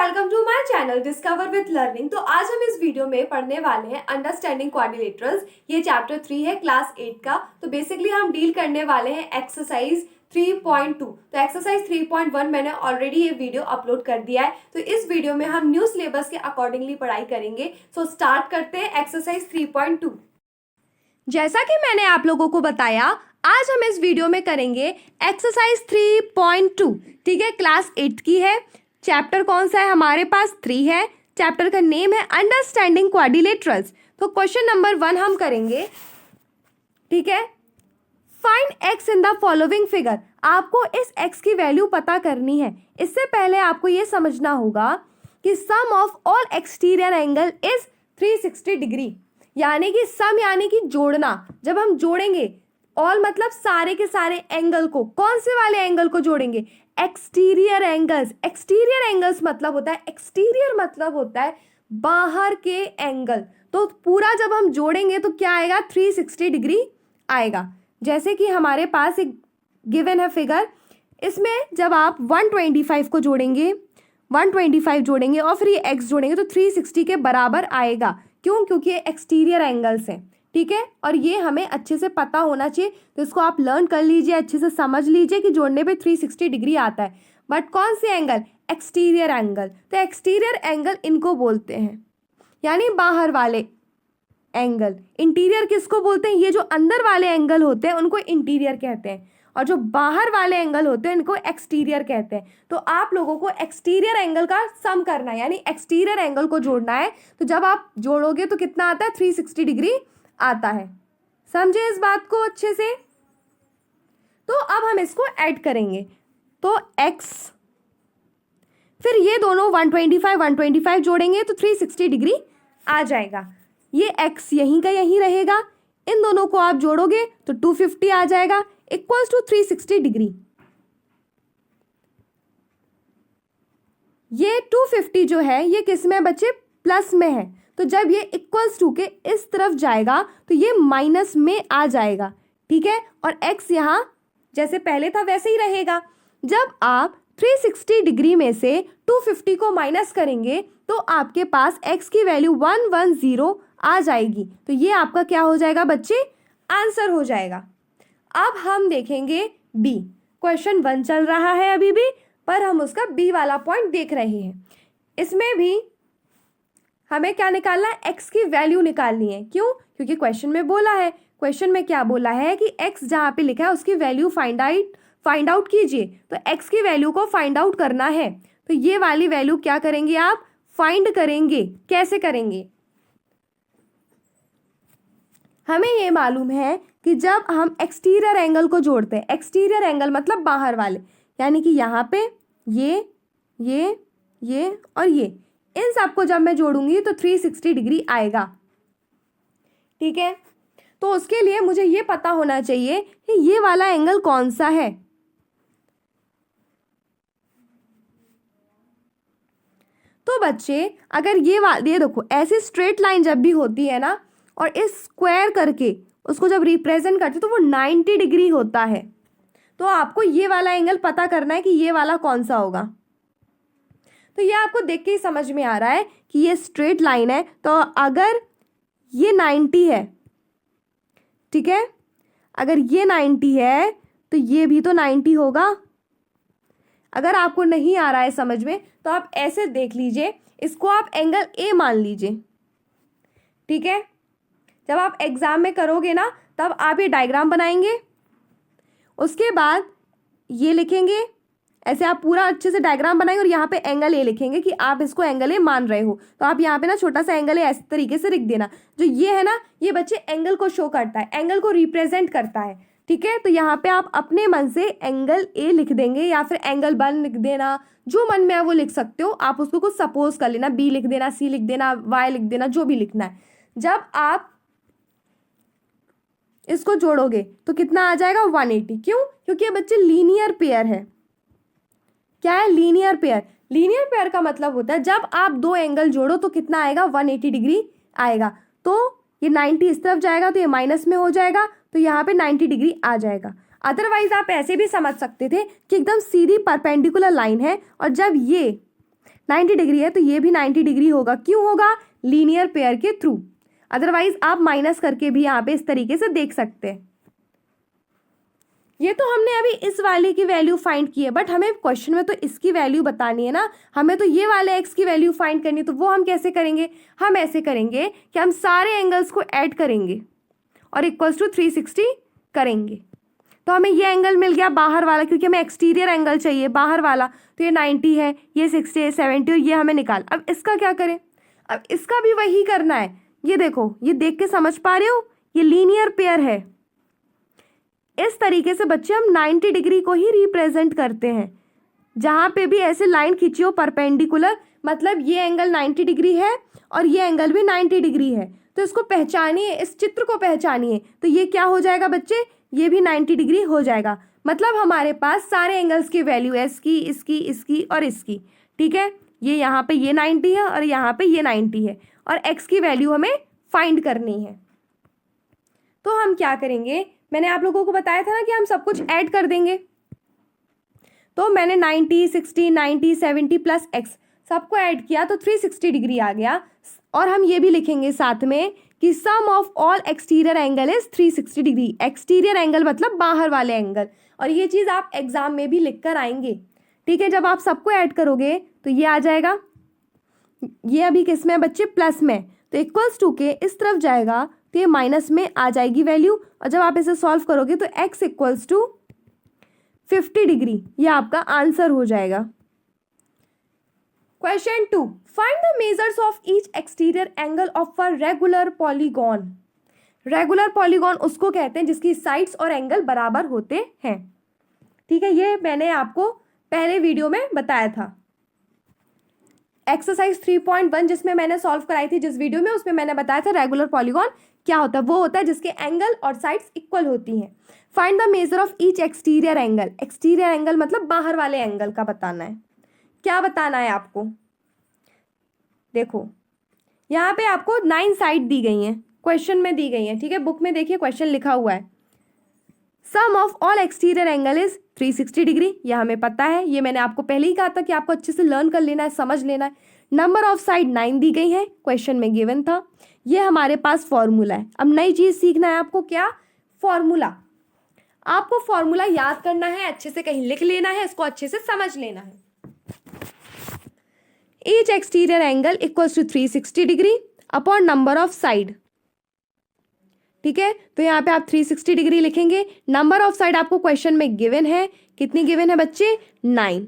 Welcome to my channel discover with learning. तो आज हम इस वीडियो में पढ़ने वाले हैं अंडरस्टैंडिंग क्वाड्रिलेटरल्स। ये चैप्टर 3 है क्लास 8 का। तो बेसिकली हम डील करने वाले हैं एक्सरसाइज 3.2। तो एक्सरसाइज 3.1 मैंने ऑलरेडी ये वीडियो अपलोड कर दिया है। तो इस वीडियो में हम न्यू सिलेबस के अकॉर्डिंगली पढ़ाई करेंगे। सो स्टार्ट करते हैं एक्सरसाइज 3.2। जैसा कि मैंने आप लोगों को बताया, आज हम इस वीडियो में करेंगे एक्सरसाइज 3.2। ठीक है, क्लास 8 की है। चैप्टर कौन सा है हमारे पास? 3 है। चैप्टर का नेम है अंडरस्टैंडिंग क्वाड्रिलेटरल्स। तो क्वेश्चन नंबर 1 हम करेंगे। ठीक है, find x in the following figure. आपको इस एक्स की वैल्यू पता करनी है। इससे पहले आपको यह समझना होगा कि sum of all exterior angle is 360 degree. यानी कि सम यानी कि जोड़ना। जब हम जोड़ेंगे, ऑल मतलब सारे के सारे एंगल को, कौन से वाले एंगल को जोड़ेंगे? Exterior angles. एक्सटीरियर एंगल्स मतलब होता है, एक्सटीरियर मतलब होता है बाहर के एंगल। तो पूरा जब हम जोड़ेंगे तो क्या आएगा? 360 डिग्री आएगा। जैसे कि हमारे पास एक गिवन है फिगर, इसमें जब आप 125 को जोड़ेंगे, 125 जोड़ेंगे और फिर ये एक्स जोड़ेंगे तो 360 के बराबर आएगा। क्यों? क्योंकि ये एक्सटीरियर एंगल्स हैं। ठीक है, और ये हमें अच्छे से पता होना चाहिए। तो इसको आप लर्न कर लीजिए, अच्छे से समझ लीजिए कि जोड़ने पे 360 डिग्री आता है। बट कौन से एंगल? Exterior angle. तो एक्सटीरियर एंगल इनको बोलते हैं, यानी बाहर वाले एंगल। इंटीरियर किसको बोलते हैं? ये जो अंदर वाले एंगल होते हैं उनको इंटीरियर कहते हैं, और जो बाहर वाले एंगल होते हैं इनको एक्सटीरियर कहते हैं। तो आप लोगों को एक्सटीरियर एंगल का सम करना है, यानी एक्सटीरियर एंगल को जोड़ना है। तो जब आप जोड़ोगे तो कितना आता है? 360 डिग्री आता है। समझे इस बात को अच्छे से? तो अब हम इसको ऐड करेंगे। तो x, फिर ये दोनों 125 जोड़ेंगे तो 360 डिग्री आ जाएगा। ये x यहीं का यहीं रहेगा। इन दोनों को आप जोड़ोगे तो 250 आ जाएगा इक्वल्स टू 360 डिग्री। ये 250 जो है ये किस में है बच्चे? प्लस में है। तो जब ये इक्वल्स टू के इस तरफ जाएगा तो ये माइनस में आ जाएगा। ठीक है, और x यहाँ जैसे पहले था वैसे ही रहेगा। जब आप 360 डिग्री में से 250 को माइनस करेंगे तो आपके पास x की वैल्यू 110 आ जाएगी। तो ये आपका क्या हो जाएगा बच्चे? आंसर हो जाएगा। अब हम देखेंगे b। क्वेश्चन 1 चल रहा है अभी भी, पर हम उसका b वाला पॉइंट देख रहे हैं। इसमें भी हमें क्या निकालना है? x की वैल्यू निकालनी है। क्यों? क्योंकि क्वेश्चन में बोला है, क्वेश्चन में क्या बोला है कि x जहाँ पे लिखा है उसकी वैल्यू फाइंड आउट कीजिए। तो x की वैल्यू को फाइंड आउट करना है। तो ये वाली वैल्यू क्या करेंगे आप? फाइंड करेंगे। कैसे करेंगे? हमें ये मालूम है कि जब हम एक्सटीरियर एंगल को जोड़ते हैं, एक्सटीरियर एंगल मतलब बाहर वाले, यानी कि यहाँ पे ये और ये, इन सबको जब मैं जोड़ूंगी तो 360 डिग्री आएगा। ठीक है, तो उसके लिए मुझे ये पता होना चाहिए कि ये वाला एंगल कौन सा है। तो बच्चे अगर ये देखो, ऐसी स्ट्रेट लाइन जब भी होती है ना, और इस स्क्वायर करके उसको जब रिप्रेजेंट करते तो वो 90 डिग्री होता है। तो आपको ये वाला एंगल पता करना है कि ये वाला कौन सा होगा। तो ये आपको देख के ही समझ में आ रहा है कि ये स्ट्रेट लाइन है। तो अगर ये 90 है, ठीक है, अगर ये 90 है तो ये भी तो 90 होगा। अगर आपको नहीं आ रहा है समझ में तो आप ऐसे देख लीजिए, इसको आप एंगल ए मान लीजिए। ठीक है, जब आप एग्जाम में करोगे ना तब आप ये डायग्राम बनाएंगे, उसके बाद ये लिखेंगे, ऐसे आप पूरा अच्छे से डायग्राम बनाएंगे और यहाँ पे एंगल ए लिखेंगे कि आप इसको एंगल ए मान रहे हो। तो आप यहाँ पे ना छोटा सा एंगल ए ऐसे तरीके से लिख देना। जो ये है ना, ये बच्चे एंगल को शो करता है, एंगल को रिप्रेजेंट करता है। ठीक है, तो यहाँ पे आप अपने मन से एंगल ए लिख देंगे या फिर एंगल 1 लिख देना, जो मन में है वो लिख सकते हो। आप उसको कुछ सपोज कर लेना, बी लिख देना, सी लिख देना, वाई लिख देना, जो भी लिखना है। जब आप इसको जोड़ोगे तो कितना आ जाएगा? 180। क्यों? क्योंकि ये बच्चे लीनियर पेयर है। क्या है? Linear pair. लीनियर पेयर का मतलब होता है जब आप दो एंगल जोड़ो तो कितना आएगा? 180 डिग्री आएगा। तो ये 90 इस तरफ जाएगा तो ये माइनस में हो जाएगा, तो यहाँ पे 90 डिग्री आ जाएगा। अदरवाइज आप ऐसे भी समझ सकते थे कि एकदम सीधी परपेंडिकुलर लाइन है, और जब ये 90 डिग्री है तो ये भी 90 डिग्री होगा। क्यों होगा? लीनियर पेयर के थ्रू। अदरवाइज आप माइनस करके भी यहाँ पे इस तरीके से देख सकते हैं। ये तो हमने अभी इस वाले की वैल्यू फाइंड की है, बट हमें क्वेश्चन में तो इसकी वैल्यू बतानी है ना, हमें तो ये वाले एक्स की वैल्यू फाइंड करनी है। तो वो हम कैसे करेंगे? हम ऐसे करेंगे कि हम सारे एंगल्स को ऐड करेंगे और इक्वल्स टू 360 करेंगे। तो हमें ये एंगल मिल गया बाहर वाला, क्योंकि हमें एक्सटीरियर एंगल चाहिए बाहर वाला। तो ये 90 है, ये 60 है, 70 और ये हमें निकाल। अब इसका क्या करें? अब इसका भी वही करना है। ये देखो, ये देख के समझ पा रहे हो, ये लीनियर पेयर है। इस तरीके से बच्चे हम 90 डिग्री को ही रिप्रेजेंट करते हैं। जहाँ पे भी ऐसे लाइन खींची हो परपेंडिकुलर, मतलब ये एंगल 90 डिग्री है और ये एंगल भी 90 डिग्री है। तो इसको पहचानिए, इस चित्र को पहचानिए। तो ये क्या हो जाएगा बच्चे? ये भी 90 डिग्री हो जाएगा। मतलब हमारे पास सारे एंगल्स की वैल्यू है, इसकी, इसकी, इसकी और इसकी। ठीक है, ये यहाँ पे ये 90 है और यहाँ पे ये 90 है और एक्स की वैल्यू हमें फाइंड करनी है। तो हम क्या करेंगे? मैंने आप लोगों को बताया था ना कि हम सब कुछ ऐड कर देंगे। तो मैंने 90, 60, 90, 70 प्लस एक्स सबको ऐड किया तो 360 डिग्री आ गया। और हम ये भी लिखेंगे साथ में कि sum of all exterior angle is 360 degree. Exterior angle मतलब बाहर वाले एंगल। और ये चीज़ आप एग्जाम में भी लिख कर आएंगे। ठीक है, जब आप सबको ऐड करोगे तो ये आ जाएगा। ये अभी किस में है बच्चे? प्लस में। तो इक्वल्स टू के इस तरफ जाएगा तो ये माइनस में आ जाएगी वैल्यू। और जब आप इसे सॉल्व करोगे तो x इक्वल्स टू 50 डिग्री, ये आपका आंसर हो जाएगा। Question 2, find the measures of each exterior angle of a regular polygon. Regular polygon उसको कहते हैं जिसकी साइड्स और एंगल बराबर होते हैं। ठीक है, ये मैंने आपको पहले वीडियो में बताया था। एक्सरसाइज 3.1 जिसमें मैंने सॉल्व कराई थी जिस वीडियो में, उसमें मैंने बताया था रेगुलर पॉलीगॉन क्या होता है। वो होता है जिसके एंगल और साइड्स इक्वल होती हैं। Find the major of each exterior angle. Exterior angle मतलब बाहर वाले एंगल का बताना है। क्या बताना है आपको? देखो, यहाँ पे आपको 9 साइड दी गई हैं, क्वेश्चन में दी गई हैं। ठीक है, बुक में देखिए क्वेश्चन लिखा हुआ है, sum of all exterior angle is 360 degree. यह हमें पता है, ये मैंने आपको पहले ही कहा था कि आपको अच्छे से लर्न कर लेना है, समझ लेना है। नंबर ऑफ साइड 9 दी गई है, क्वेश्चन में गिवन था। ये हमारे पास फॉर्मूला है। अब नई चीज सीखना है आपको, क्या? फॉर्मूला। आपको फॉर्मूला याद करना है, अच्छे से कहीं लिख लेना है, इसको अच्छे से समझ लेना है। Each exterior angle equals to 360 degree upon number of side. ठीक है, तो यहाँ पे आप 360 डिग्री लिखेंगे। नंबर ऑफ साइड आपको क्वेश्चन में गिवन है, कितनी गिवन है बच्चे? 9।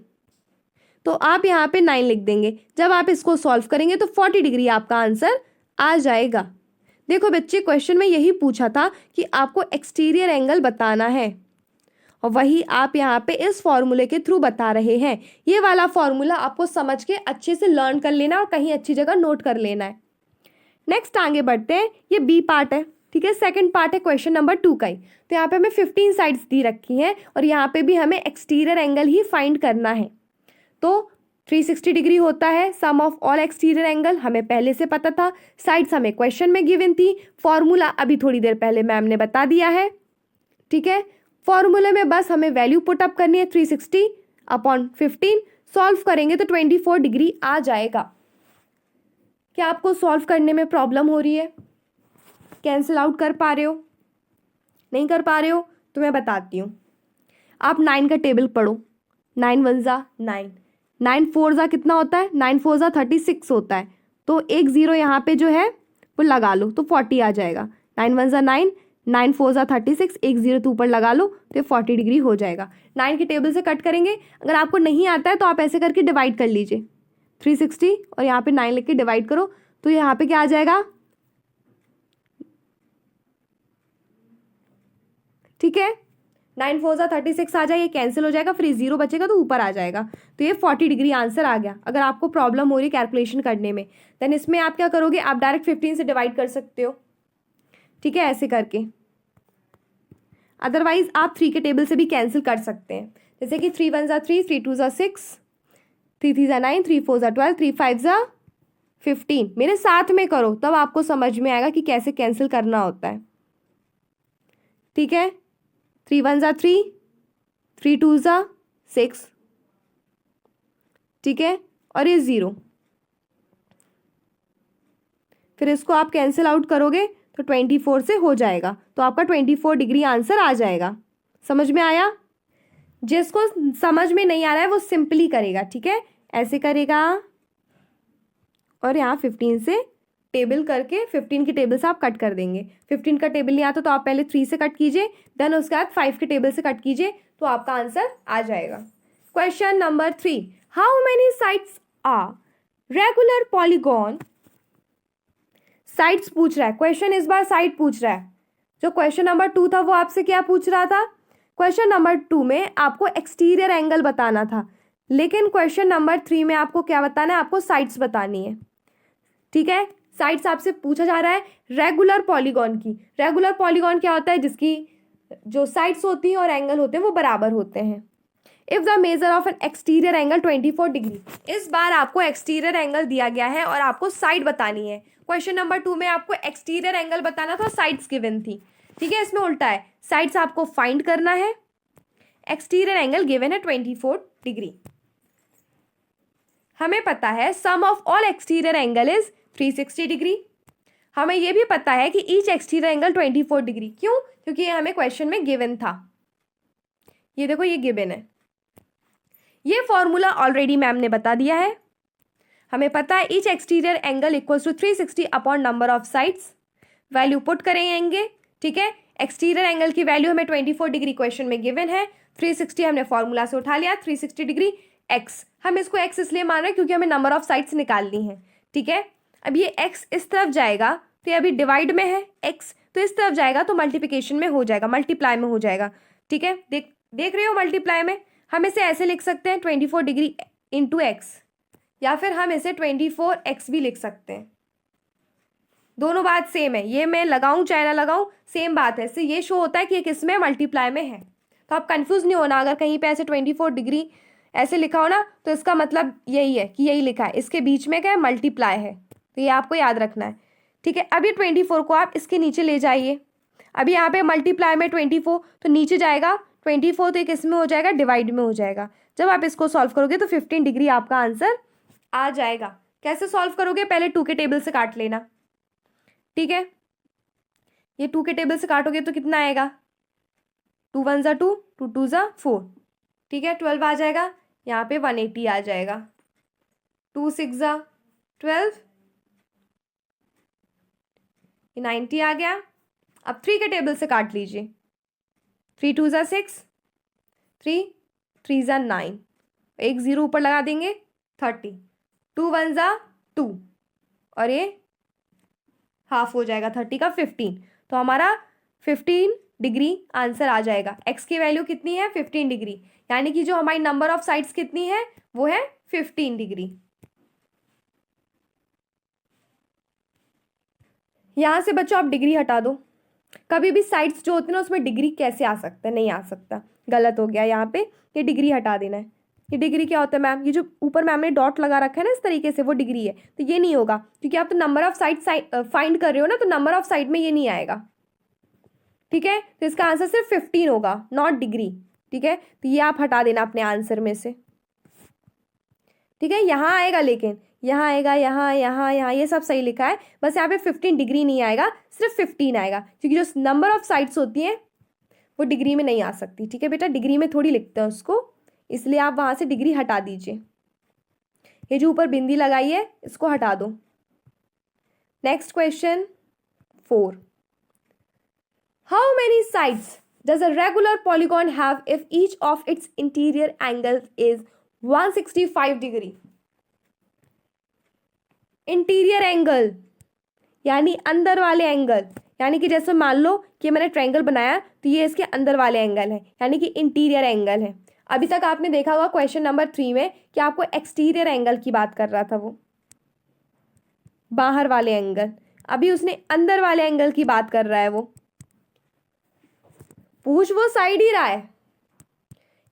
तो आप यहाँ पे 9 लिख देंगे। जब आप इसको सॉल्व करेंगे तो 40 डिग्री आपका आंसर आ जाएगा। देखो बच्चे, क्वेश्चन में यही पूछा था कि आपको एक्सटीरियर एंगल बताना है और वही आप यहाँ पे इस फॉर्मूले के थ्रू बता रहे हैं। ये वाला फॉर्मूला आपको समझ के अच्छे से लर्न कर लेना और कहीं अच्छी जगह नोट कर लेना है। नेक्स्ट आगे बढ़ते हैं, ये बी पार्ट है। ठीक है, सेकंड पार्ट है क्वेश्चन नंबर 2 का ही। तो यहाँ पे हमें 15 साइड्स दी रखी हैं और यहाँ पे भी हमें एक्सटीरियर एंगल ही फाइंड करना है। तो 360 डिग्री होता है sum of all exterior angle, हमें पहले से पता था। साइड्स हमें क्वेश्चन में गिवन थी। फॉर्मूला अभी थोड़ी देर पहले मैम ने बता दिया है। ठीक है, फॉर्मूले में बस हमें वैल्यू पुट अप करनी है 360 अपॉन 15। सॉल्व करेंगे तो 24 डिग्री आ जाएगा। क्या आपको सॉल्व करने में प्रॉब्लम हो रही है? कैंसिल आउट कर पा रहे हो? नहीं कर पा रहे हो तो मैं बताती हूँ। आप 9 का टेबल पढ़ो। 9 1 जा 9, 9 4 जा कितना होता है? 9 4 जा 36 होता है। तो एक 0 यहाँ पे जो है वो लगा लो तो 40 आ जाएगा। 9 1 जा 9, 9 4 जा 36, एक 0 तो ऊपर लगा लो तो ये 40 डिग्री हो जाएगा। 9 के टेबल से कट करेंगे। अगर आपको नहीं आता है तो आप ऐसे करके डिवाइड कर लीजिए। 360 और यहाँ पे 9 लिख के डिवाइड करो तो यहाँ पे क्या आ जाएगा? ठीक है, 9 4 जा 36 आ जाए, ये कैंसिल हो जाएगा, फिर 0 बचेगा तो ऊपर आ जाएगा। तो ये 40 डिग्री आंसर आ गया। अगर आपको प्रॉब्लम हो रही है कैलकुलेशन करने में, देन इसमें आप क्या करोगे? आप डायरेक्ट 15 से डिवाइड कर सकते हो। ठीक है, ऐसे करके। अदरवाइज आप 3 के टेबल से भी कैंसिल कर सकते हैं। जैसे कि 3 1 जा 3, 3 2 जा 6, 3 3 जा 9, 3 4 जा 12, 3 5 जा 15। मेरे साथ में करो तब आपको समझ में आएगा कि कैसे कैंसिल करना होता है। ठीक है, 3 1 जा 3, 3 2 जा 6। ठीक है, और ये 0, फिर इसको आप कैंसिल आउट करोगे तो 24 से हो जाएगा, तो आपका 24 डिग्री आंसर आ जाएगा। समझ में आया? जिसको समझ में नहीं आ रहा है वो सिंपली करेगा, ठीक है, ऐसे करेगा और यहाँ 15 से टेबल करके 15 की टेबल से आप कट कर देंगे। 15 का टेबल नहीं आता तो आप पहले 3 से कट कीजिए, देन उसके बाद 5 के टेबल से कट कीजिए, तो आपका आंसर आ जाएगा। Question number 3, how many sides are regular polygon? Sides पूछ रहा है क्वेश्चन, इस बार साइड पूछ रहा है। जो क्वेश्चन नंबर 2 था वो आपसे क्या पूछ रहा था? क्वेश्चन नंबर 2 में आपको एक्सटीरियर एंगल बताना था, लेकिन क्वेश्चन नंबर 3 में आपको क्या बताना है? आपको साइड्स बतानी है, ठीक है। साइड्स आपसे पूछा जा रहा है रेगुलर पॉलीगॉन की। रेगुलर पॉलीगॉन क्या होता है? जिसकी जो साइड्स होती हैं और एंगल होते हैं वो बराबर होते हैं। If the measure of N exterior angle 24 degree, इस बार आपको एक्सटीरियर एंगल दिया गया है और आपको साइड बतानी है। क्वेश्चन नंबर 2 में आपको एक्सटीरियर एंगल बताना था, साइड्स गिवन थी, ठीक है। इसमें उल्टा है, साइड्स आपको फाइंड करना है, एक्सटीरियर एंगल गिवन है 24 डिग्री। हमें पता है sum of all exterior angle is 360 degree. हमें यह भी पता है कि ईच एक्सटीरियर एंगल 24 डिग्री। क्यों? क्योंकि ये हमें क्वेश्चन में गिवन था। ये देखो, ये गिवन है। ये फॉर्मूला ऑलरेडी मैम ने बता दिया है। हमें पता है each exterior angle equals to 360 upon number of sides. Value put करेंगे, ठीक है। एक्सटीरियर एंगल की वैल्यू हमें 24 डिग्री क्वेश्चन में गिवन है, 360 हमने फॉर्मूला से उठा लिया, 360 डिग्री एक्स। हम इसको एक्स इसलिए मान रहे हैं क्योंकि हमें नंबर ऑफ साइड्स निकालनी है, ठीक है। अब ये एक्स इस तरफ जाएगा तो ये अभी डिवाइड में है एक्स, तो इस तरफ जाएगा तो मल्टीप्लिकेशन में हो जाएगा, मल्टीप्लाई में हो जाएगा, ठीक है। देख रहे हो मल्टीप्लाई में? हम इसे ऐसे लिख सकते हैं 24 डिग्री इंटू एक्स, या फिर हम इसे 24x भी लिख सकते हैं। दोनों बात सेम है, ये मैं लगाऊं चाहे ना लगाऊं सेम बात है। इससे ये शो होता है कि किस में मल्टीप्लाई में है, तो आप कंफ्यूज नहीं होना। अगर कहीं पे ऐसे 24 डिग्री ऐसे लिखा हो ना तो इसका मतलब यही है कि यही लिखा है, इसके बीच में क्या है? मल्टीप्लाई है, तो ये आपको याद रखना है, ठीक है। अब ये 24 को आप इसके नीचे ले जाइए। अभी यहाँ पे मल्टीप्लाई में 24 तो नीचे जाएगा 24, तो एक इसमें हो जाएगा डिवाइड में हो जाएगा। जब आप इसको सॉल्व करोगे तो 15 डिग्री आपका आंसर आ जाएगा। कैसे सॉल्व करोगे? पहले 2 के टेबल से काट लेना, ठीक है। ये 2 के टेबल से काटोगे तो कितना आएगा? 2 1 ज़ा 2, 2 2 ज़ा 4, ठीक है, 12 आ जाएगा। यहाँ पे 180 आ जाएगा, 2 6 ज़ा 12, 90 आ गया। अब 3 के टेबल से काट लीजिए, 3 2 ज़ा 6, 3 3 ज़ा 9, एक 0 ऊपर लगा देंगे, 30, 2 1 ज़ा 2 और ये हाफ हो जाएगा 30 का 15, तो हमारा 15 डिग्री आंसर आ जाएगा। एक्स की वैल्यू कितनी है? 15 डिग्री, यानी कि जो हमारी नंबर ऑफ साइड्स कितनी है वो है 15 डिग्री। यहां से बच्चों आप डिग्री हटा दो। कभी भी साइड्स जो होते हैं ना उसमें डिग्री कैसे आ सकता है? नहीं आ सकता, गलत हो गया। यहाँ पे ये डिग्री हटा देना है। ये डिग्री क्या होता है मैम? ये जो ऊपर मैम ने डॉट लगा रखा है ना इस तरीके से, वो डिग्री है। तो ये नहीं होगा क्योंकि आप तो नंबर ऑफ साइड फाइंड कर रहे हो ना, तो नंबर ऑफ साइड में ये नहीं आएगा, ठीक है। तो इसका आंसर सिर्फ 15 होगा, नॉट डिग्री, ठीक है। तो ये आप हटा देना अपने आंसर में से, ठीक है। यहाँ आएगा, लेकिन यहाँ आएगा, यहाँ यहाँ यहाँ ये सब सही लिखा है, बस यहाँ पे 15 डिग्री नहीं आएगा, सिर्फ 15 आएगा, क्योंकि जो नंबर ऑफ साइड्स होती हैं वो डिग्री में नहीं आ सकती, ठीक है बेटा। डिग्री में थोड़ी लिखते हैं उसको, इसलिए आप वहाँ से डिग्री हटा दीजिए। ये जो ऊपर बिंदी लगाई है इसको हटा दो। Next question 4, how many sides does a regular polygon have if each of its interior angle is 165 degree? Interior angle यानी अंदर वाले एंगल, यानी कि जैसे मान लो कि मैंने ट्रायंगल बनाया तो ये इसके अंदर वाले एंगल है, यानी कि इंटीरियर एंगल है। अभी तक आपने देखा होगा क्वेश्चन नंबर 3 में कि आपको एक्सटीरियर एंगल की बात कर रहा था, वो बाहर वाले एंगल। अभी उसने अंदर वाले एंगल की बात कर रहा है, वो पूछ वो साइड ही रहा है।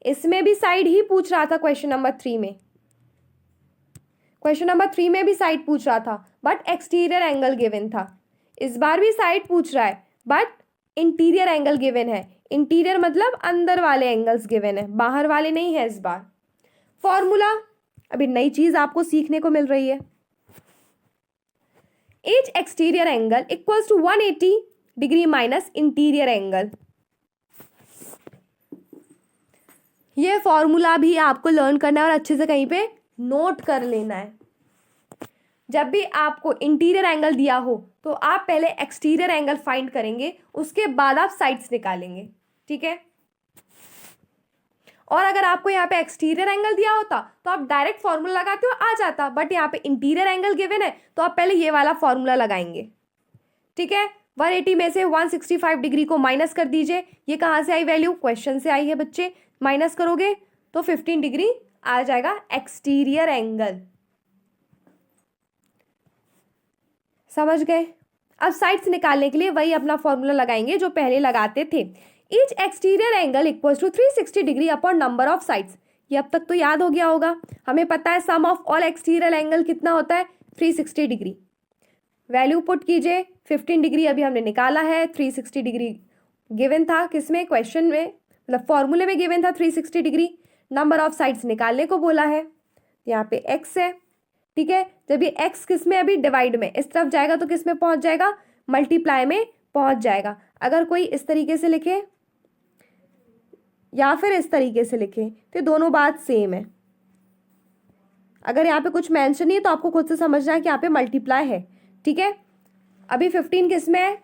इसमें भी साइड ही पूछ रहा था क्वेश्चन नंबर 3 में। क्वेश्चन नंबर 3 में भी साइड पूछ रहा था बट एक्सटीरियर एंगल गिवन था। इस बार भी साइड पूछ रहा है बट इंटीरियर एंगल गिवन है। इंटीरियर मतलब अंदर वाले एंगल्स गिवन है, बाहर वाले नहीं है इस बार। फॉर्मूला अभी नई चीज आपको सीखने को मिल रही है। each exterior angle equals to 180 degree minus interior angle. ये फॉर्मूला भी आपको लर्न करना है और अच्छे से कहीं पे नोट कर लेना है। जब भी आपको इंटीरियर एंगल दिया हो तो आप पहले एक्सटीरियर एंगल फाइंड करेंगे, उसके बाद आप साइड्स निकालेंगे, ठीक है। और अगर आपको यहाँ पे एक्सटीरियर एंगल दिया होता तो आप डायरेक्ट फॉर्मूला लगाते हो, आ जाता, बट यहाँ पे इंटीरियर एंगल गिवन है तो आप पहले ये वाला फॉर्मूला लगाएंगे, ठीक है। 180 में से 165 डिग्री को माइनस कर दीजिए। ये कहाँ से आई वैल्यू? क्वेश्चन से आई है बच्चे। माइनस करोगे तो 15 डिग्री आ जाएगा एक्सटीरियर एंगल। समझ गए? अब साइड्स निकालने के लिए वही अपना फॉर्मूला लगाएंगे जो पहले लगाते थे। Each exterior angle equals to 360 degree upon number of sides. ये अब तक तो याद हो गया होगा, हमें पता है sum of all exterior angle कितना होता है? 360 डिग्री। वैल्यू पुट कीजिए, 15 डिग्री अभी हमने निकाला है, 360 डिग्री गिवन था किसमें? क्वेश्चन में, मतलब फॉर्मूले में गिवन था 360 डिग्री। नंबर ऑफ साइड्स निकालने को बोला है, यहाँ पे x है, ठीक है। जब ये x किस में? अभी डिवाइड में, इस तरफ जाएगा तो किस में पहुंच जाएगा? मल्टीप्लाई में पहुंच जाएगा। अगर कोई इस तरीके से लिखे या फिर इस तरीके से लिखे तो दोनों बात सेम है। अगर यहाँ पे कुछ मेंशन नहीं है तो आपको खुद से समझना है कि यहाँ पे मल्टीप्लाई है, ठीक है। अभी 15 किस में है?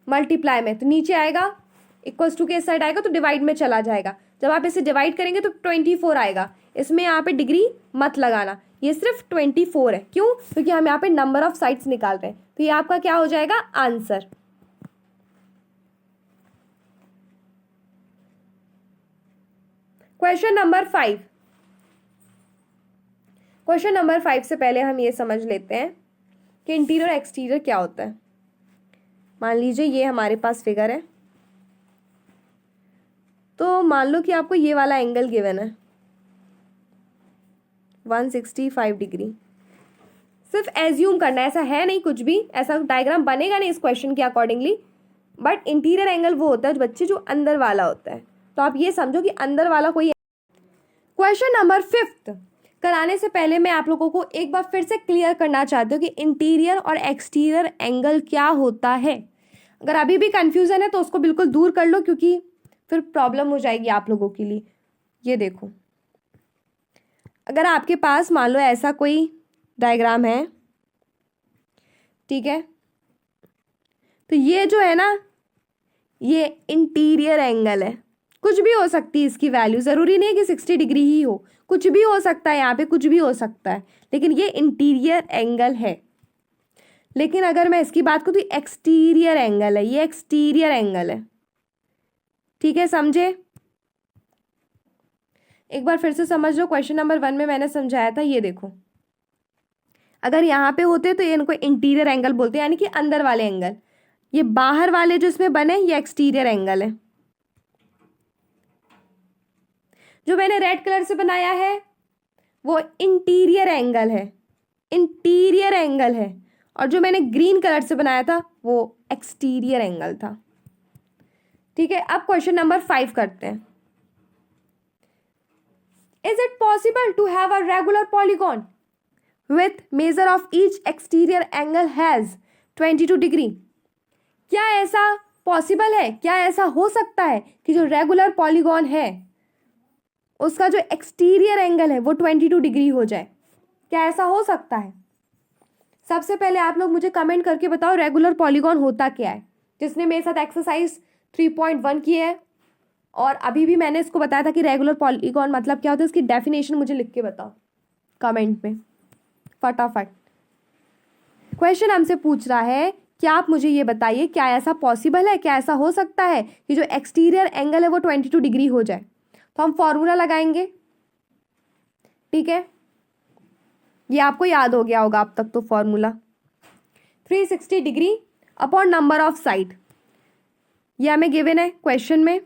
मल्टीप्लाई में, तो नीचे आएगा, इक्वल्स टू के इस साइड आएगा तो डिवाइड में चला जाएगा। जब आप इसे डिवाइड करेंगे तो 24 आएगा। इसमें यहाँ पे डिग्री मत लगाना, ये सिर्फ 24 है। क्यों? क्योंकि हम यहाँ पे नंबर ऑफ साइड्स निकाल रहे हैं। तो ये आपका क्या हो जाएगा? Answer. Question number 5। Question number 5 से पहले हम ये समझ लेते हैं कि इंटीरियर और एक्सटीरियर क्या होता है। मान लीजिए ये हमारे पास फिगर है, तो मान लो कि आपको ये वाला एंगल गिवन है 165 डिग्री। सिर्फ एज्यूम करना है, ऐसा है नहीं कुछ भी, ऐसा डायग्राम बनेगा नहीं इस क्वेश्चन के अकॉर्डिंगली, बट इंटीरियर एंगल वो होता है बच्चे जो अंदर वाला होता है। तो आप ये समझो कि अंदर वाला कोई। क्वेश्चन नंबर 5 कराने से पहले मैं आप लोगों को एक बार फिर से क्लियर करना चाहती हूँ कि इंटीरियर और एक्सटीरियर एंगल क्या होता है। अगर अभी भी कंफ्यूजन है तो उसको बिल्कुल दूर कर लो, क्योंकि फिर प्रॉब्लम हो जाएगी आप लोगों के लिए। ये देखो, अगर आपके पास मान लो ऐसा कोई डायग्राम है, ठीक है, तो ये जो है ना, ये इंटीरियर एंगल है। कुछ भी हो सकती है इसकी वैल्यू, ज़रूरी नहीं है कि 60 डिग्री ही हो, कुछ भी हो सकता है, यहाँ पे कुछ भी हो सकता है, लेकिन ये इंटीरियर एंगल है। लेकिन अगर मैं इसकी बात करूँ तो एक्सटीरियर एंगल है, ये एक्सटीरियर एंगल है, ठीक है, समझे? एक बार फिर से समझ लो, क्वेश्चन नंबर 1 में मैंने समझाया था। ये देखो, अगर यहाँ पे होते तो ये इनको इंटीरियर एंगल बोलते हैं, यानी कि अंदर वाले एंगल। ये बाहर वाले जो इसमें बने ये एक्सटीरियर एंगल है। जो मैंने रेड कलर से बनाया है वो इंटीरियर एंगल है, इंटीरियर एंगल है। और जो मैंने ग्रीन कलर से बनाया था वो एक्सटीरियर एंगल था, ठीक है। अब क्वेश्चन नंबर 5 करते हैं। Is it possible to have a regular polygon with measure of each exterior angle has 22 degree? क्या ऐसा पॉसिबल है, क्या ऐसा हो सकता है कि जो रेगुलर पॉलीगॉन है उसका जो एक्सटीरियर एंगल है वो 22 डिग्री हो जाए? क्या ऐसा हो सकता है? सबसे पहले आप लोग मुझे कमेंट करके बताओ रेगुलर पॉलीगॉन होता क्या है। जिसने मेरे साथ एक्सरसाइज 3.1 की है और अभी भी मैंने इसको बताया था कि रेगुलर पॉलीगॉन मतलब क्या होता है, इसकी डेफिनेशन मुझे लिख के बताओ कमेंट में फटाफट। क्वेश्चन हमसे पूछ रहा है कि आप मुझे ये बताइए क्या ऐसा पॉसिबल है, क्या ऐसा हो सकता है कि जो एक्सटीरियर एंगल है वो 22 डिग्री हो जाए? तो हम फॉर्मूला लगाएंगे, ठीक है। ये आपको याद हो गया होगा अब तक तो formula 360 degree upon number of side. ये हमें गिवन है क्वेश्चन में।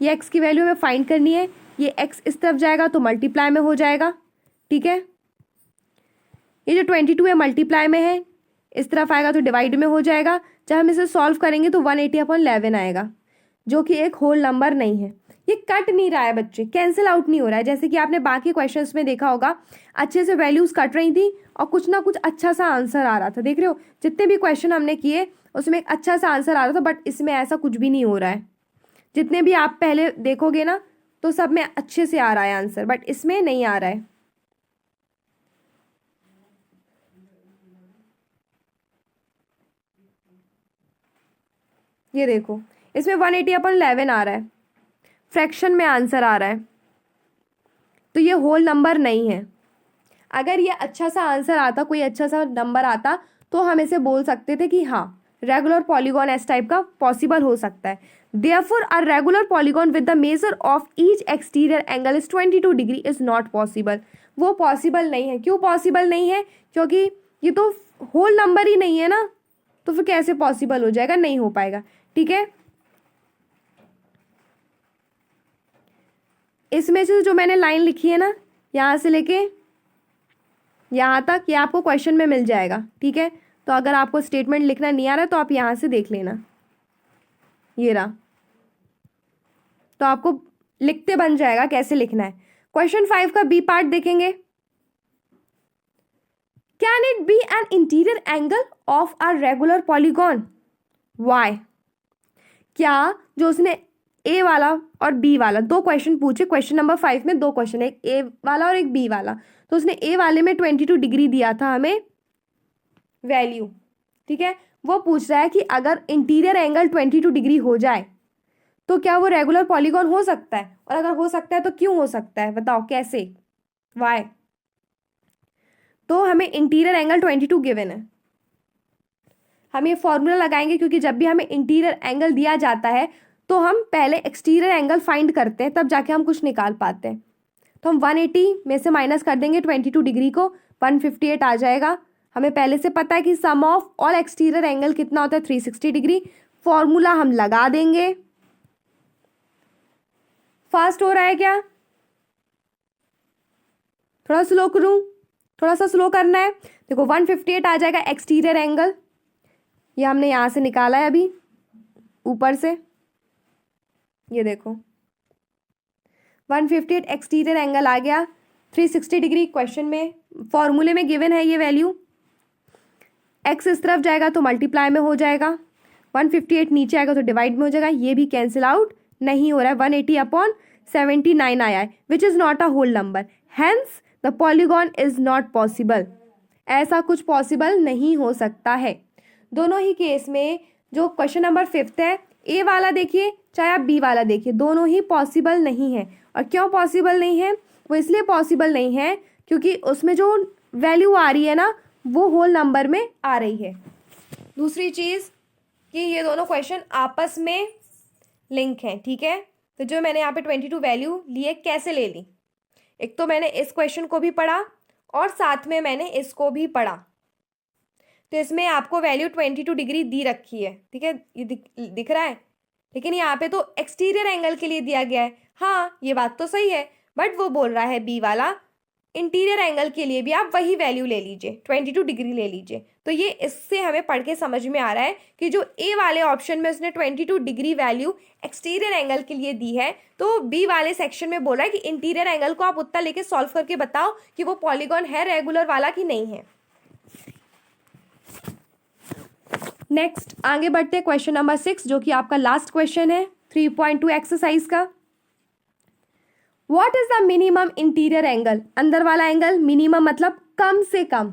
ये x की वैल्यू हमें फाइंड करनी है। ये x इस तरफ जाएगा तो मल्टीप्लाई में हो जाएगा, ठीक है। ये जो 22 है मल्टीप्लाई में है, इस तरफ आएगा तो डिवाइड में हो जाएगा। जब हम इसे सॉल्व करेंगे तो 180/11 आएगा, जो कि एक होल नंबर नहीं है। ये कट नहीं रहा है बच्चे, कैंसिल आउट नहीं हो रहा है। जैसे कि आपने बाकी क्वेश्चंस में देखा होगा, अच्छे से वैल्यूज कट रही थी और कुछ ना कुछ अच्छा सा आंसर आ रहा था। देख रहे हो, जितने भी क्वेश्चन हमने किए उसमें एक अच्छा सा आंसर आ रहा था, बट इसमें ऐसा कुछ भी नहीं हो रहा है। जितने भी आप पहले देखोगे ना तो सब में अच्छे से आ रहा है आंसर, बट इसमें नहीं आ रहा है। ये देखो, इसमें 180/11 आ रहा है, फ्रैक्शन में आंसर आ रहा है, तो ये होल नंबर नहीं है। अगर ये अच्छा सा आंसर आता, कोई अच्छा सा नंबर आता, तो हम इसे बोल सकते थे कि हाँ रेगुलर पॉलीगॉन इस टाइप का पॉसिबल हो सकता है। Therefore a regular polygon with the major of each exterior angle is 22 degree is not possible. वो पॉसिबल नहीं है। क्यों पॉसिबल नहीं है? क्योंकि ये तो होल नंबर ही नहीं है ना, तो फिर कैसे पॉसिबल हो जाएगा? नहीं हो पाएगा। ठीक है, इसमें से जो मैंने लाइन लिखी है ना, यहाँ से लेके यहाँ तक, ये आपको क्वेश्चन में मिल जाएगा। ठीक है, तो अगर आपको स्टेटमेंट लिखना नहीं आ रहा तो आप यहाँ से देख लेना, ये रहा, तो आपको लिखते बन जाएगा कैसे लिखना है। क्वेश्चन 5 का बी पार्ट देखेंगे। Can it be an interior angle of a regular polygon? Why? क्या जो उसने ए वाला और बी वाला दो क्वेश्चन पूछे, क्वेश्चन नंबर 5 में दो क्वेश्चन, एक ए वाला और एक बी वाला, तो उसने ए वाले में 22 डिग्री दिया था हमें वैल्यू। ठीक है, वो पूछ रहा है कि अगर इंटीरियर एंगल 22 डिग्री हो जाए तो क्या वो रेगुलर पॉलीगॉन हो सकता है, और अगर हो सकता है तो क्यों हो सकता है, बताओ कैसे, वाई? तो हमें इंटीरियर एंगल 22 गिवन है। हम ये फॉर्मूला लगाएंगे, क्योंकि जब भी हमें इंटीरियर एंगल दिया जाता है तो हम पहले एक्सटीरियर एंगल फाइंड करते हैं, तब जाके हम कुछ निकाल पाते हैं। तो हम 180 में से माइनस कर देंगे 22 डिग्री को, 158 आ जाएगा। हमें पहले से पता है कि sum of all exterior angle कितना होता है, 360 डिग्री। फॉर्मूला हम लगा देंगे। फास्ट हो रहा है क्या? थोड़ा स्लो करूं? थोड़ा सा स्लो करना है। देखो 158 आ जाएगा एक्सटीरियर एंगल, ये हमने यहां से निकाला है अभी ऊपर से, ये देखो 158 एक्सटीरियर एंगल आ गया। 360 डिग्री क्वेश्चन में फॉर्मूले में गिवन है ये वैल्यू। एक्स इस तरफ जाएगा तो मल्टीप्लाई में हो जाएगा, 158 नीचे आएगा तो डिवाइड में हो जाएगा। ये भी कैंसिल आउट नहीं हो रहा है। 180/79 आया है, which is not a whole number, hence the polygon is not possible. ऐसा कुछ पॉसिबल नहीं हो सकता है। दोनों ही केस में जो क्वेश्चन नंबर 5 है, ए वाला देखिए चाहे आप बी वाला देखिए, दोनों ही पॉसिबल नहीं है। और क्यों पॉसिबल नहीं है? वो इसलिए पॉसिबल नहीं है क्योंकि उसमें जो वैल्यू आ रही है ना, वो होल नंबर में आ रही है। दूसरी चीज़ कि ये दोनों क्वेश्चन आपस में लिंक हैं। ठीक है, तो जो मैंने यहाँ पे 22 वैल्यू लिए, कैसे ले ली? एक तो मैंने इस क्वेश्चन को भी पढ़ा और साथ में मैंने इसको भी पढ़ा, तो इसमें आपको वैल्यू 22 डिग्री दी रखी है। ठीक है, ये दिख रहा है, लेकिन यहाँ पे तो एक्सटीरियर एंगल के लिए दिया गया है। हाँ, ये बात तो सही है, बट वो बोल रहा है बी वाला इंटीरियर एंगल के लिए भी आप वही वैल्यू ले लीजिए, 22 डिग्री ले लीजिए। तो ये इससे हमें पढ़ के समझ में आ रहा है कि जो ए वाले ऑप्शन में उसने 22 डिग्री वैल्यू एक्सटीरियर एंगल के लिए दी है, तो बी वाले सेक्शन में बोल रहा है कि इंटीरियर एंगल को आप उतना लेके सॉल्व करके बताओ कि वो पॉलीगॉन है रेगुलर वाला कि नहीं है। नेक्स्ट आगे बढ़ते हैं क्वेश्चन नंबर 6, जो कि आपका लास्ट क्वेश्चन है 3.2 एक्सरसाइज का। What is the minimum interior angle? अंदर वाला एंगल, मिनिमम मतलब कम से कम,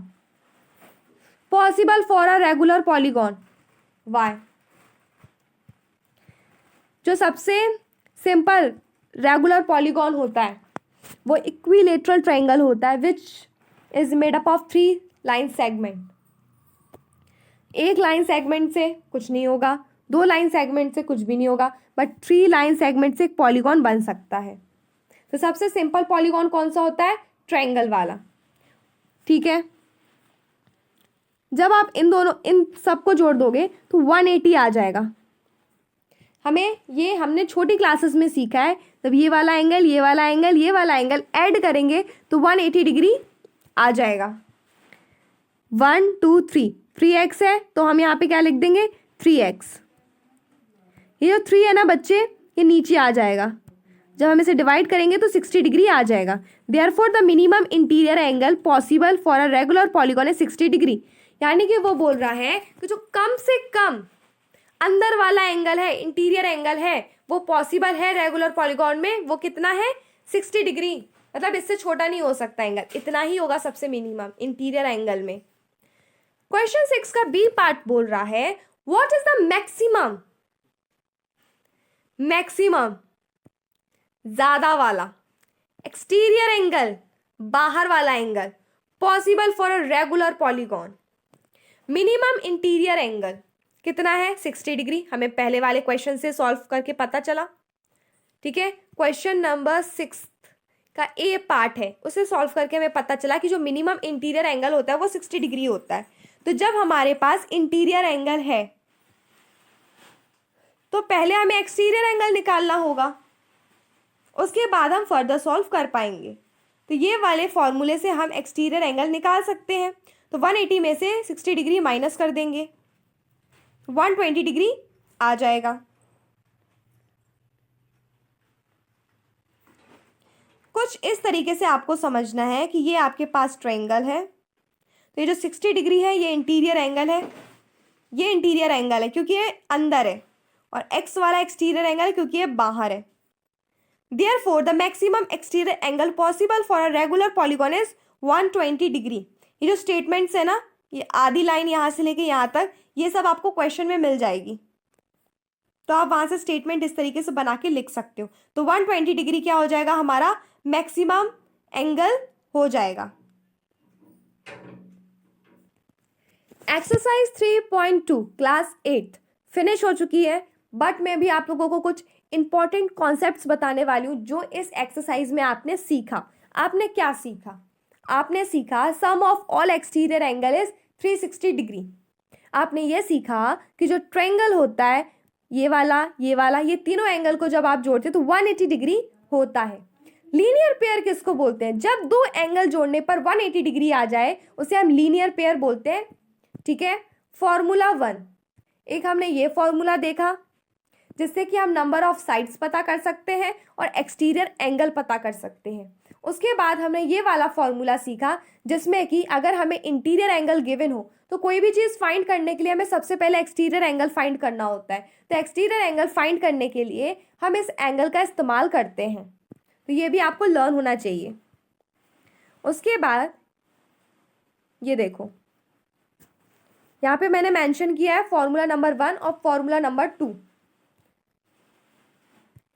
possible for a regular polygon. Why? जो सबसे सिंपल रेगुलर पॉलीगॉन होता है वो इक्विलेटरल ट्रायंगल होता है, which is made up of 3 line segment. एक लाइन सेगमेंट से कुछ नहीं होगा, 2 लाइन सेगमेंट से कुछ भी नहीं होगा, बट 3 लाइन सेगमेंट से एक पॉलीगॉन बन सकता है। तो सबसे सिंपल पॉलीगॉन कौन सा होता है? ट्रायंगल वाला। ठीक है, जब आप इन सबको जोड़ दोगे तो 180 आ जाएगा। हमने छोटी क्लासेस में सीखा है, जब ये वाला एंगल, ये वाला एंगल, ये वाला एंगल ऐड करेंगे तो 180 डिग्री आ जाएगा। 1 2 3, 3x है तो हम यहाँ पे क्या लिख देंगे? 3x। ये जो 3 है ना बच्चे, ये नीचे आ जाएगा, जब हम इसे डिवाइड करेंगे तो 60 डिग्री आ जाएगा। Therefore the minimum interior angle possible for a regular polygon है 60 डिग्री। यानी कि वो बोल रहा है कि जो कम से कम अंदर वाला एंगल है, इंटीरियर एंगल है, वो पॉसिबल है रेगुलर पॉलीगॉन में, वो कितना है 60 डिग्री। मतलब इससे छोटा नहीं हो सकता एंगल, इतना ही होगा सबसे मिनिमम इंटीरियर एंगल में। क्वेश्चन 6 का बी पार्ट बोल रहा है what is the maximum, maximum ज्यादा वाला एक्सटीरियर एंगल, बाहर वाला angle possible for a regular polygon. Minimum interior angle कितना है 60 डिग्री, हमें पहले वाले क्वेश्चन से सॉल्व करके पता चला। ठीक है, क्वेश्चन नंबर 6 का ए पार्ट है, उसे सॉल्व करके हमें पता चला कि जो मिनिमम इंटीरियर एंगल होता है वो 60 डिग्री होता है। तो जब हमारे पास इंटीरियर एंगल है तो पहले हमें एक्सटीरियर एंगल निकालना होगा, उसके बाद हम फर्दर सॉल्व कर पाएंगे। तो ये वाले फॉर्मूले से हम एक्सटीरियर एंगल निकाल सकते हैं। तो 180 में से 60 डिग्री माइनस कर देंगे, 120 डिग्री आ जाएगा। कुछ इस तरीके से आपको समझना है कि ये आपके पास ट्रायंगल है, तो ये जो 60 डिग्री है ये इंटीरियर एंगल है, ये इंटीरियर एंगल है क्योंकि ये अंदर है, और एक्स वाला एक्सटीरियर एंगल है क्योंकि ये बाहर है। Therefore, the maximum exterior angle possible for a regular polygon is 120 degree. ये जो स्टेटमेंट्स है ना, ये आधी लाइन यहाँ से लेके यहाँ तक, ये सब आपको क्वेश्चन में मिल जाएगी, तो आप वहाँ से स्टेटमेंट इस तरीके से बना के लिख सकते हो। तो 120 डिग्री क्या हो जाएगा, हमारा मैक्सिमम एंगल हो जाएगा। एक्सरसाइज 3.2 क्लास 8 फिनिश हो चुकी है, बट मैं भी आप लोगों को कुछ इंपॉर्टेंट कॉन्सेप्ट्स बताने वाली हूँ जो इस एक्सरसाइज में आपने सीखा। आपने क्या सीखा, आपने सीखा sum of all exterior angle is 360 degree. आपने ये सीखा कि जो ट्रायंगल होता है, ये वाला, ये तीनों एंगल को जब आप जोड़ते हैं तो 180 डिग्री होता है। लीनियर पेयर किसको बोलते हैं, जब दो एंगल जोड़ने पर 180 डिग्री आ जाए उसे हम लीनियर पेयर बोलते हैं। ठीक है, फॉर्मूला 1, एक हमने ये फॉर्मूला देखा जिससे कि हम नंबर ऑफ साइड्स पता कर सकते हैं और एक्सटीरियर एंगल पता कर सकते हैं। उसके बाद हमने ये वाला फॉर्मूला सीखा जिसमें कि अगर हमें इंटीरियर एंगल गिवन हो तो कोई भी चीज़ फाइंड करने के लिए हमें सबसे पहले एक्सटीरियर एंगल फाइंड करना होता है। तो एक्सटीरियर एंगल फाइंड करने के लिए हम इस एंगल का इस्तेमाल करते हैं, तो ये भी आपको लर्न होना चाहिए। उसके बाद ये देखो, यहाँ पे मैंने मेंशन किया है फॉर्मूला नंबर 1 और फॉर्मूला नंबर 2।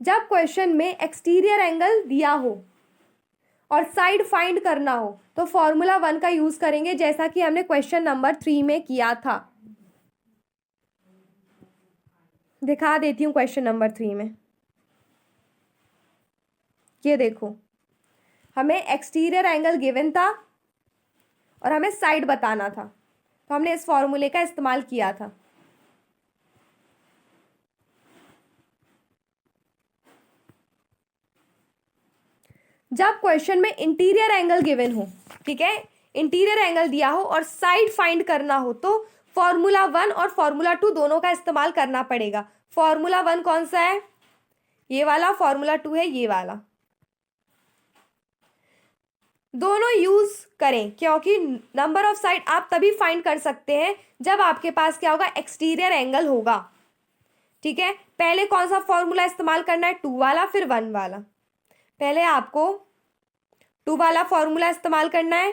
जब क्वेश्चन में एक्सटीरियर एंगल दिया हो और साइड फाइंड करना हो तो फॉर्मूला 1 का यूज करेंगे, जैसा कि हमने क्वेश्चन नंबर 3 में किया था। दिखा देती हूँ क्वेश्चन नंबर 3 में, ये देखो, हमें एक्सटीरियर एंगल गिवन था और हमें साइड बताना था, तो हमने इस फॉर्मूले का इस्तेमाल किया था। जब क्वेश्चन में इंटीरियर एंगल गिवन हो, ठीक है, इंटीरियर एंगल दिया हो और साइड फाइंड करना हो तो फॉर्मूला 1 और फॉर्मूला 2 दोनों का इस्तेमाल करना पड़ेगा। फॉर्मूला 1 कौन सा है, ये वाला, फॉर्मूला 2 है ये वाला। दोनों यूज करें क्योंकि नंबर ऑफ साइड आप तभी फाइंड कर सकते हैं जब आपके पास क्या होगा, एक्सटीरियर एंगल होगा। ठीक है, पहले कौन सा फॉर्मूला इस्तेमाल करना है, 2 वाला फिर 1 वाला। पहले आपको 2 वाला फॉर्मूला इस्तेमाल करना है,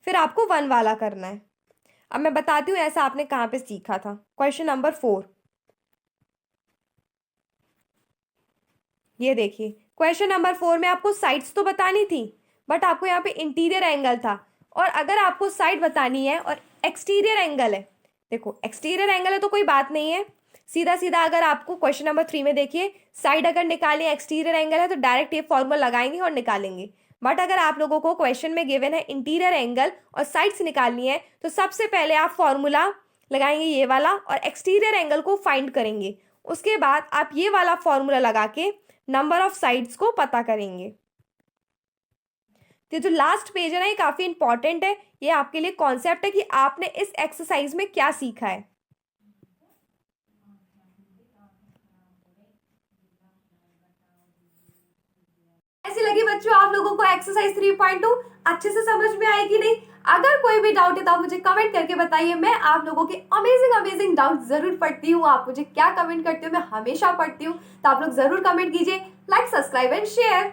फिर आपको 1 वाला करना है। अब मैं बताती हूँ ऐसा आपने कहाँ पे सीखा था। क्वेश्चन नंबर 4, ये देखिए, क्वेश्चन नंबर 4 में आपको साइड्स तो बतानी थी बट आपको यहाँ पे इंटीरियर एंगल था, और अगर आपको साइड बतानी है और एक्सटीरियर एंगल है, देखो एक्सटीरियर एंगल है तो कोई बात नहीं है, सीधा सीधा अगर आपको क्वेश्चन नंबर 3 में देखिए साइड अगर निकाली एक्सटीरियर एंगल है तो डायरेक्ट ये फॉर्मूला लगाएंगे और निकालेंगे। बट अगर आप लोगों को क्वेश्चन में गिवन है इंटीरियर एंगल और साइड्स निकालनी है तो सबसे पहले आप फॉर्मूला लगाएंगे ये वाला और एक्सटीरियर एंगल को फाइंड करेंगे। उसके बाद आप ये वाला फॉर्मूला लगा के नंबर ऑफ साइड्स को पता करेंगे। तो जो लास्ट पेज है ना, ये काफी इंपॉर्टेंट है, ये आपके लिए कॉन्सेप्ट है कि आपने इस एक्सरसाइज में क्या सीखा है। लगी बच्चों आप लोगों को एक्सरसाइज 3.2 अच्छे से समझ में आई कि नहीं? अगर कोई भी डाउट है तो आप मुझे कमेंट करके बताइए। मैं आप लोगों के अमेजिंग डाउट जरूर पढ़ती हूँ। आप मुझे क्या कमेंट करते हो मैं हमेशा पढ़ती हूँ, तो आप लोग जरूर कमेंट कीजिए। Like, subscribe and share.